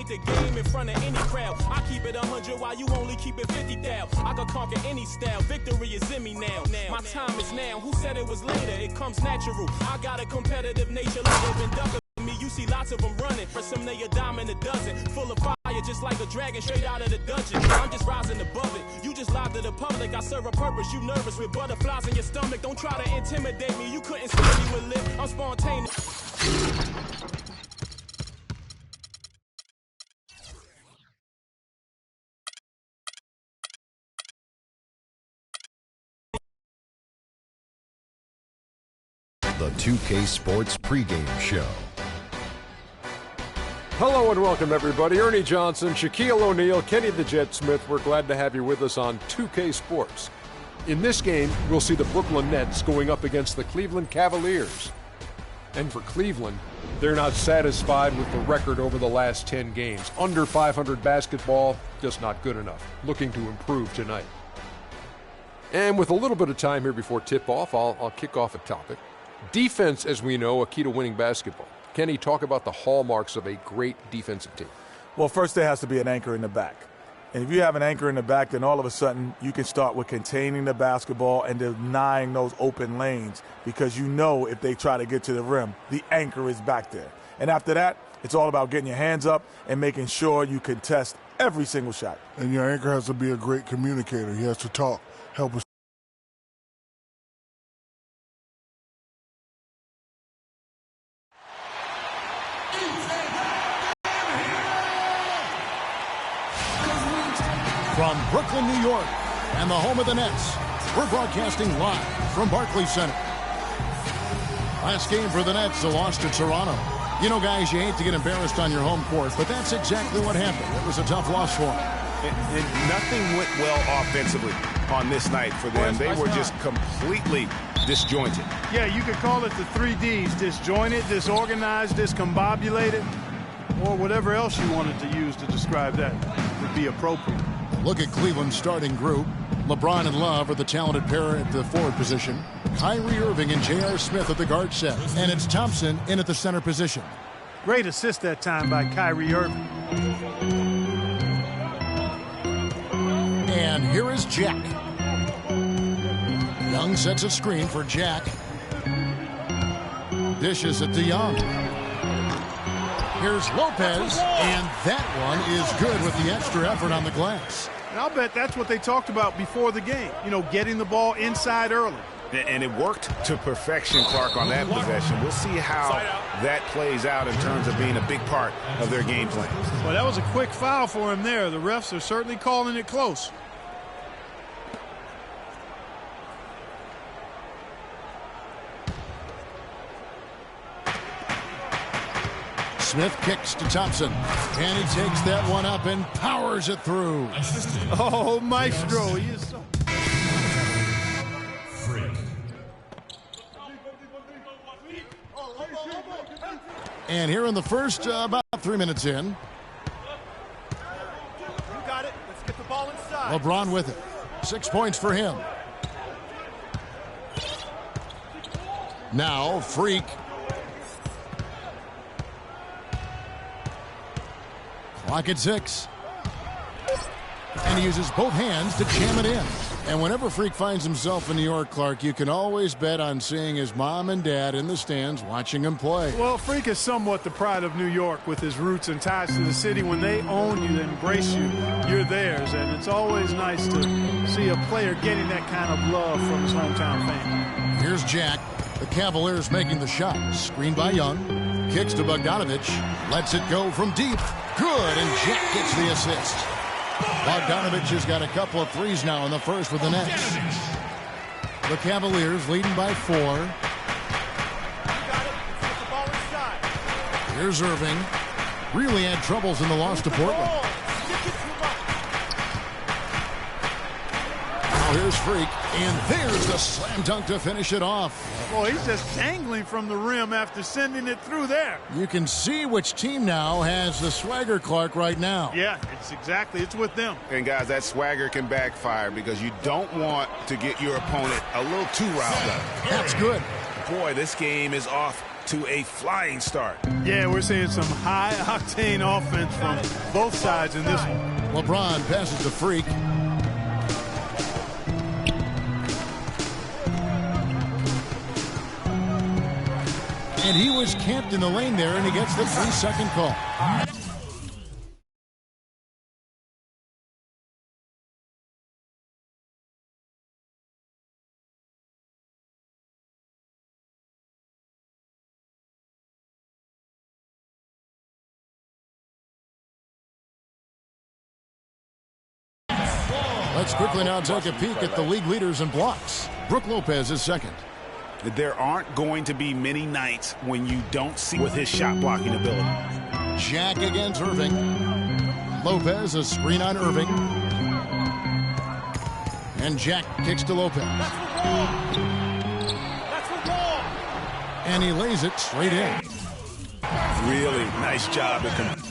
dominate the game in front of any crowd. I keep it 100 while you only keep it 50,000. I could conquer any style. Victory is in me now. My time is now. Who said it was later? It comes natural. I got a competitive nature like they've been ducking me. You see lots of them running. For some they a dime in a dozen. Full of fire just like a dragon straight out of the dungeon. I'm just rising above it. You just lied to the public. I serve a purpose. You nervous with butterflies in your stomach. Don't try to intimidate me. You couldn't scare me with lip. I'm spontaneous. The 2K Sports pregame show. Hello and welcome, everybody. Ernie Johnson, Shaquille O'Neal, Kenny the Jet Smith. We're glad to have you with us on 2K Sports. In this game, we'll see the Brooklyn Nets going up against the Cleveland Cavaliers. And for Cleveland, they're not satisfied with the record over the last 10 games. Under 500 basketball, just not good enough. Looking to improve tonight. And with a little bit of time here before tip-off, I'll kick off a topic. Defense, as we know, a key to winning basketball. Kenny, talk about the hallmarks of a great defensive team. Well, first there has to be an anchor in the back. And if you have an anchor in the back, then all of a sudden you can start with containing the basketball and denying those open lanes, because you know if they try to get to the rim, the anchor is back there. And after that, it's all about getting your hands up and making sure you contest every single shot. And your anchor has to be a great communicator. He has to talk, help us. From Brooklyn, New York, and the home of the Nets, we're broadcasting live from Barclays Center. Last game for the Nets, a loss to Toronto. You know, guys, you hate to get embarrassed on your home court, but that's exactly what happened. It was a tough loss for them. And nothing went well offensively on this night for them. They were just completely disjointed. Yeah, you could call it the 3 Ds, disjointed, disorganized, discombobulated, or whatever else you wanted to use to describe that would be appropriate. Look at Cleveland's starting group. LeBron and Love are the talented pair at the forward position. Kyrie Irving and J.R. Smith at the guard set. And it's Thompson in at the center position. Great assist that time by Kyrie Irving. And here is Jack. Young sets a screen for Jack. Dishes it to Young. Here's Lopez, and that one is good with the extra effort on the glass. And I'll bet that's what they talked about before the game. You know, getting the ball inside early. And it worked to perfection, Clark, on that possession. We'll see how that plays out in terms of being a big part of their game plan. Well, that was a quick foul for him there. The refs are certainly calling it close. Smith kicks to Thompson, and he takes that one up and powers it through. Oh, maestro, he is so... And here in the first, about 3 minutes in. You got it. Let's get the ball inside. LeBron with it. 6 points for him. Now, Freak. Clock at 6. And he uses both hands to jam it in. And whenever Freak finds himself in New York, Clark, you can always bet on seeing his mom and dad in the stands watching him play. Well, Freak is somewhat the pride of New York with his roots and ties to the city. When they own you, they embrace you, you're theirs. And it's always nice to see a player getting that kind of love from his hometown family. Here's Jack. The Cavaliers making the shot. Screened by Young. Kicks to Bogdanovich. Lets it go from deep. Good, and Jack gets the assist. Bogdanovich has got a couple of threes now in the first with the Nets. The Cavaliers leading by 4. Here's Irving. Really had troubles in the loss to Portland. Now here's Freak, and there's the slam dunk to finish it off. Boy, he's just dangling from the rim after sending it through there. You can see which team now has the swagger, Clark, right now. Yeah, it's with them. And, guys, that swagger can backfire because you don't want to get your opponent a little too riled up. That's good. Boy, this game is off to a flying start. Yeah, we're seeing some high-octane offense from both sides in this one. LeBron passes to Freak. And he was camped in the lane there, and he gets the 3-second call. Let's quickly now take a peek at the league leaders in blocks. Brook Lopez is second. There aren't going to be many nights when you don't see with his shot blocking ability. Jack against Irving. Lopez a screen on Irving. And Jack kicks to Lopez. And he lays it straight in. Really nice job at the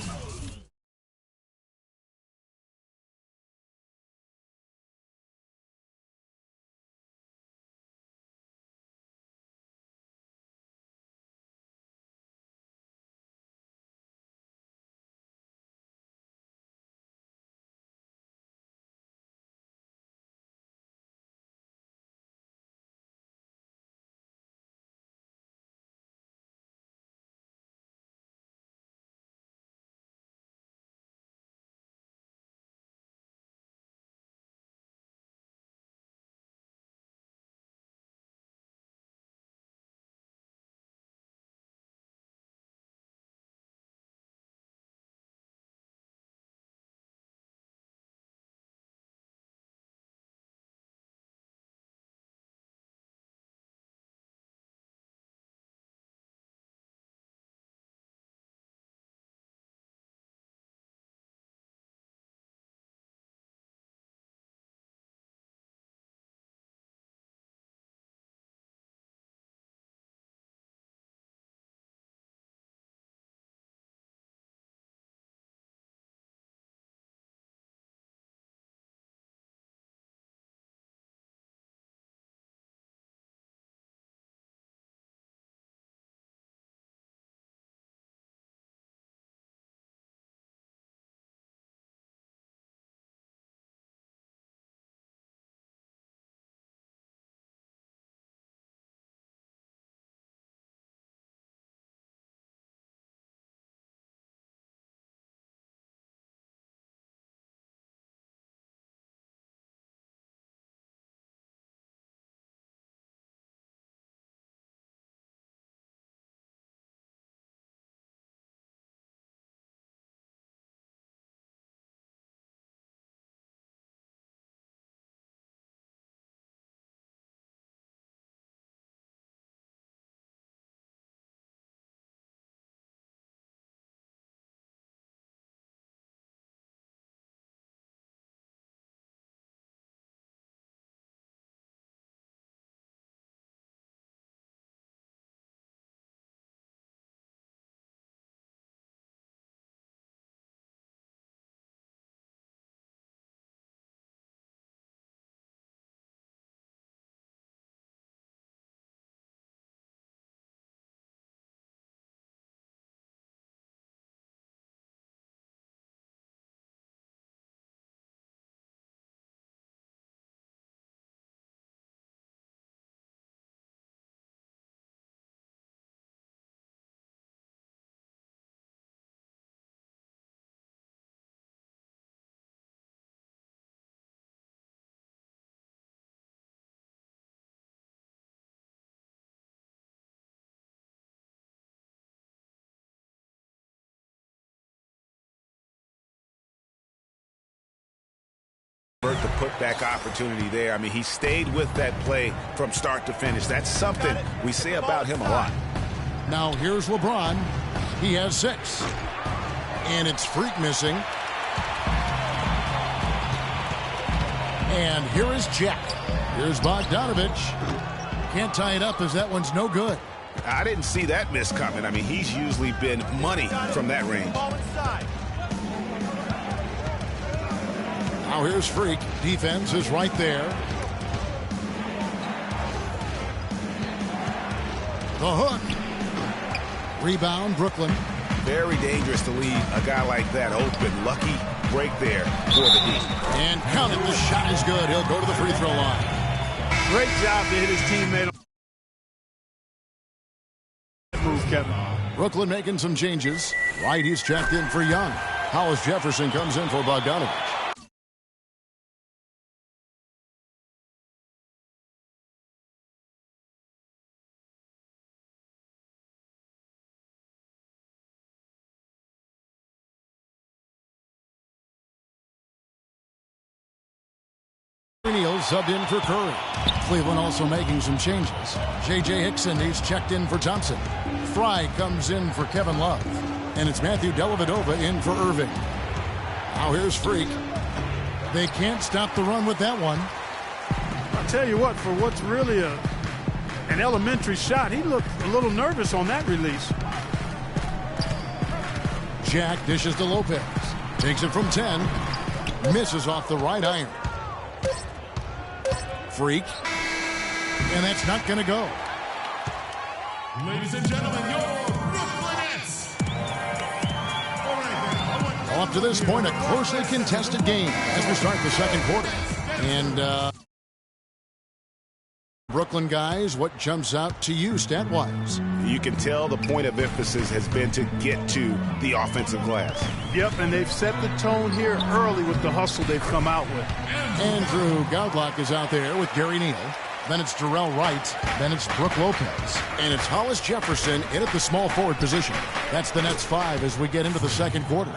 putback opportunity there. I mean, he stayed with that play from start to finish. That's something we say about him a lot. Now here's LeBron. He has 6. And it's Freak missing. And here is Jack. Here's Bogdanovich. Can't tie it up as that one's no good. I didn't see that miss coming. I mean, he's usually been money from that range. Now here's Freak. Defense is right there. The hook. Rebound, Brooklyn. Very dangerous to leave a guy like that open. Lucky break there for the Heat. And counted. The shot is good. He'll go to the free throw line. Great job to hit his teammate. Move, Kevin. Brooklyn making some changes. Right, he's checked in for Young. Hollis Jefferson comes in for Bogdanovich. Neal subbed in for Curry. Cleveland also making some changes. J.J. Hickson, he's checked in for Thompson. Fry comes in for Kevin Love. And it's Matthew Dellavedova in for Irving. Now here's Freak. They can't stop the run with that one. I'll tell you what, for what's really an elementary shot, he looked a little nervous on that release. Jack dishes to Lopez. Takes it from 10. Misses off the right iron. Freak. And that's not going to go. Ladies and gentlemen, your Brooklyn Nets. Well, up to this point, a closely contested game as we start the second quarter. And Brooklyn guys, what jumps out to you stat-wise? You can tell the point of emphasis has been to get to the offensive glass. Yep, and they've set the tone here early with the hustle they've come out with. Andrew Gaudlock is out there with Gary Neal. Then it's Darrell Wright. Then it's Brook Lopez. And it's Hollis Jefferson in at the small forward position. That's the Nets 5 as we get into the second quarter.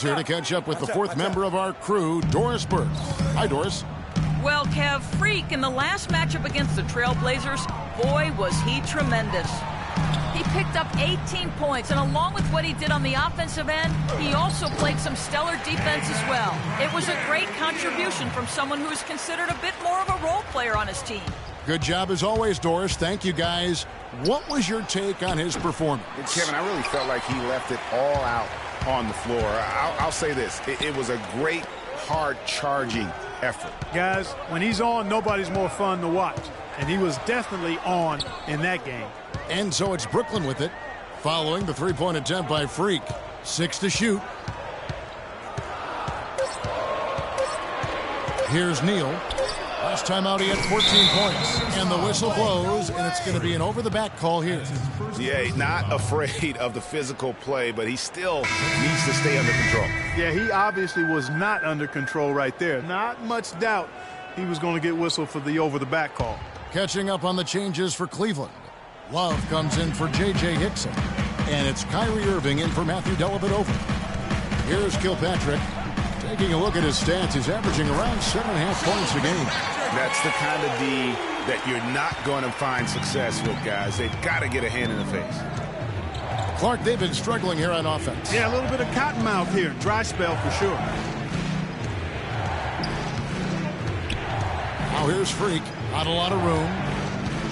Here to catch up with the fourth member of our crew, Doris Burke. Hi, Doris. Well, Kev, Freak in the last matchup against the Trailblazers, boy, was he tremendous. He picked up 18 points, and along with what he did on the offensive end, he also played some stellar defense as well. It was a great contribution from someone who is considered a bit more of a role player on his team. Good job as always, Doris. Thank you, guys. What was your take on his performance? Kevin, I really felt like he left it all out on the floor. I'll say this. It was a great, hard-charging effort. Guys, when he's on, nobody's more fun to watch. And he was definitely on in that game. And so it's Brooklyn with it, following the three-point attempt by Freak. 6 to shoot. Here's Neal. Last time out, he had 14 points. And the whistle blows, and it's going to be an over-the-back call here. Yeah, not afraid of the physical play, but he still needs to stay under control. Yeah, he obviously was not under control right there. Not much doubt he was going to get whistled for the over-the-back call. Catching up on the changes for Cleveland. Love comes in for J.J. Hickson. And it's Kyrie Irving in for Matthew Dellavedova. Here's Kilpatrick. Taking a look at his stats, he's averaging around 7.5 points a game. That's the kind of D that you're not going to find success with, guys. They've got to get a hand in the face. Clark, they've been struggling here on offense. Yeah, a little bit of cottonmouth here. Dry spell for sure. Now here's Freak. Not a lot of room.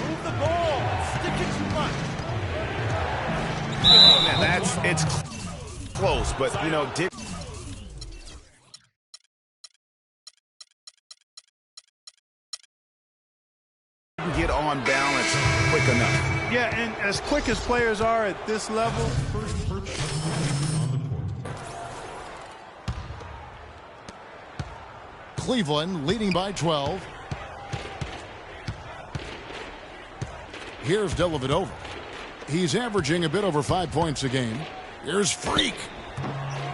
Move the ball. Stick it too much. Man, it's close, but, you know, did get on balance quick enough. Yeah, and as quick as players are at this level. Cleveland leading by 12. Here's Dellavedova. He's averaging a bit over 5 points a game. Here's Freak.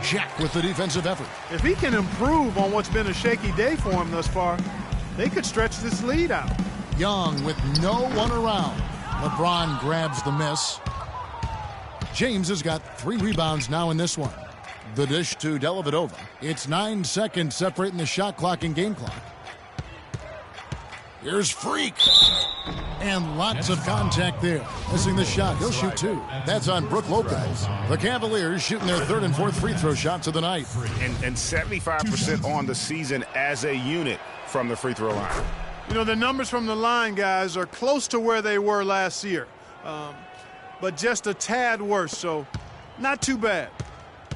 Jack with the defensive effort. If he can improve on what's been a shaky day for him thus far, they could stretch this lead out. Young with no one around. LeBron grabs the miss. James has got 3 rebounds now in this one. The dish to Dellavedova. It's 9 seconds separating the shot clock and game clock. Here's Freak. And lots of contact there. Missing the shot. He'll shoot 2. That's on Brook Lopez. The Cavaliers shooting their 3rd and 4th free throw shots of the night. And 75% on the season as a unit from the free throw line. You know, the numbers from the line, guys, are close to where they were last year. But just a tad worse, so not too bad.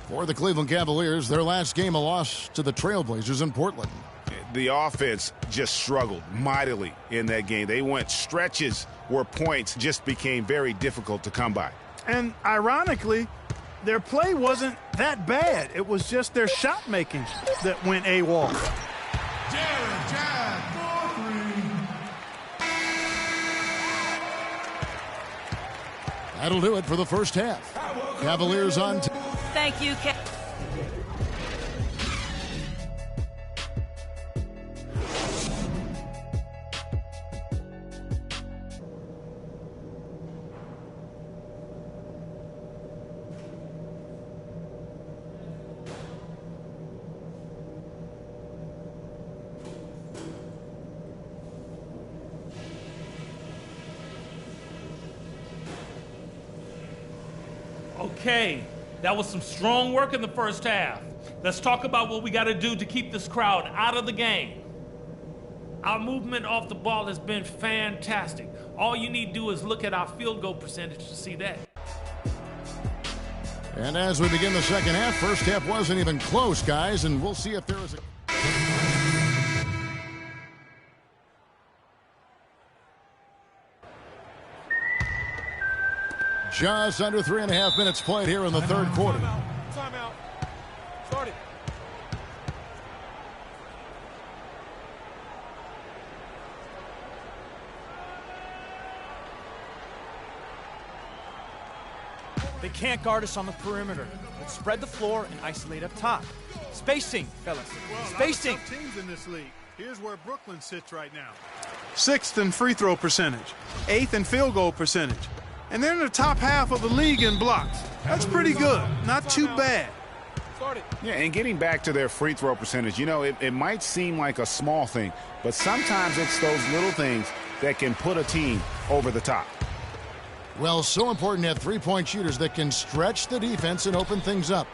For the Cleveland Cavaliers, their last game a loss to the Trailblazers in Portland. The offense just struggled mightily in that game. They went stretches where points just became very difficult to come by. And ironically, their play wasn't that bad. It was just their shot making that went AWOL. Jared Jack for 3. That'll do it for the first half. Cavaliers on. Thank you, Kev. Okay, that was some strong work in the first half. Let's talk about what we got to do to keep this crowd out of the game. Our movement off the ball has been fantastic. All you need to do is look at our field goal percentage to see that. And as we begin the second half, first half wasn't even close, guys, and we'll see if there is a... Just under 3.5 minutes played here in the third quarter. Timeout. Start it. They can't guard us on the perimeter. Let's spread the floor and isolate up top. Spacing, fellas. Spacing. Teams in this league. Here's where Brooklyn sits right now. 6th in free throw percentage. 8th in field goal percentage. And they're in the top half of the league in blocks. That's pretty good. Not too bad. Yeah, and getting back to their free throw percentage, you know, it might seem like a small thing, but sometimes it's those little things that can put a team over the top. Well, so important to have three-point shooters that can stretch the defense and open things up.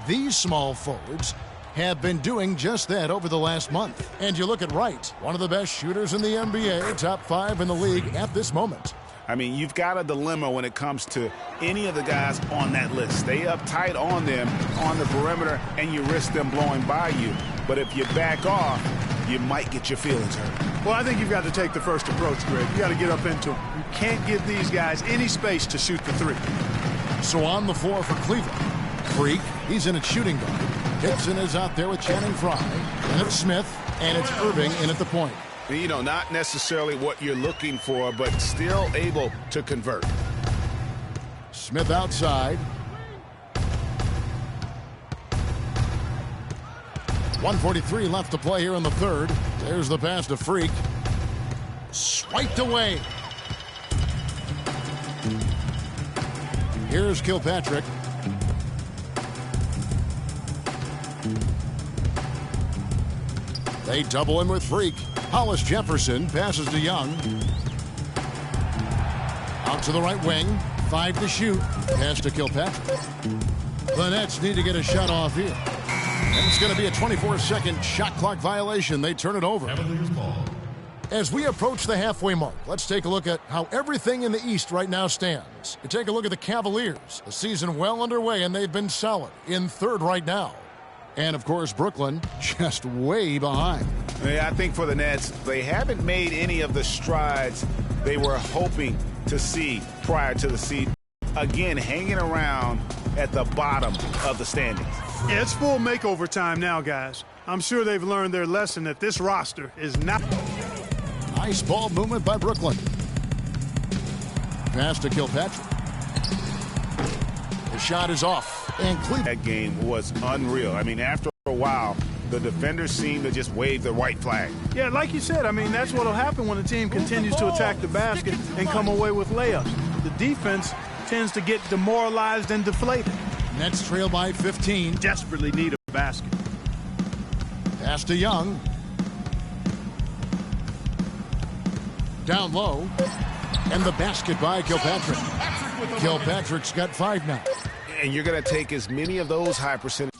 These small forwards have been doing just that over the last month. And you look at Wright, one of the best shooters in the NBA, top 5 in the league at this moment. I mean, you've got a dilemma when it comes to any of the guys on that list. Stay up tight on them on the perimeter, and you risk them blowing by you. But if you back off, you might get your feelings hurt. Well, I think you've got to take the first approach, Greg. You got to get up into them. You can't give these guys any space to shoot the three. So on the floor for Cleveland, Freak, he's in at shooting guard. Dixon is out there with Channing Frye. And it's Smith, and it's Irving in at the point. You know, not necessarily what you're looking for, but still able to convert. Smith outside. 1:43 left to play here in the third. There's the pass to Freak. Swiped away. Here's Kilpatrick. They double him with Freak. Hollis Jefferson passes to Young. Out to the right wing. 5 to shoot. Pass to Kilpatrick. The Nets need to get a shot off here. And it's going to be a 24-second shot clock violation. They turn it over. As we approach the halfway mark, let's take a look at how everything in the East right now stands. You take a look at the Cavaliers. The season well underway, and they've been solid in third right now. And, of course, Brooklyn just way behind. Yeah, I think for the Nets, they haven't made any of the strides they were hoping to see prior to the season. Again, hanging around at the bottom of the standings. Yeah, it's full makeover time now, guys. I'm sure they've learned their lesson that this roster is not. Nice ball movement by Brooklyn. Pass to Kilpatrick. The shot is off. And that game was unreal. I mean, after a while, the defenders seemed to just wave the white flag. Yeah, like you said, I mean, that's what will happen when a team continues to attack the basket and come away with layups. The defense tends to get demoralized and deflated. Nets trail by 15. Desperately need a basket. Pass to Young. Down low. And the basket by Kilpatrick. Kilpatrick's got 5 now. And you're going to take as many of those high percentage.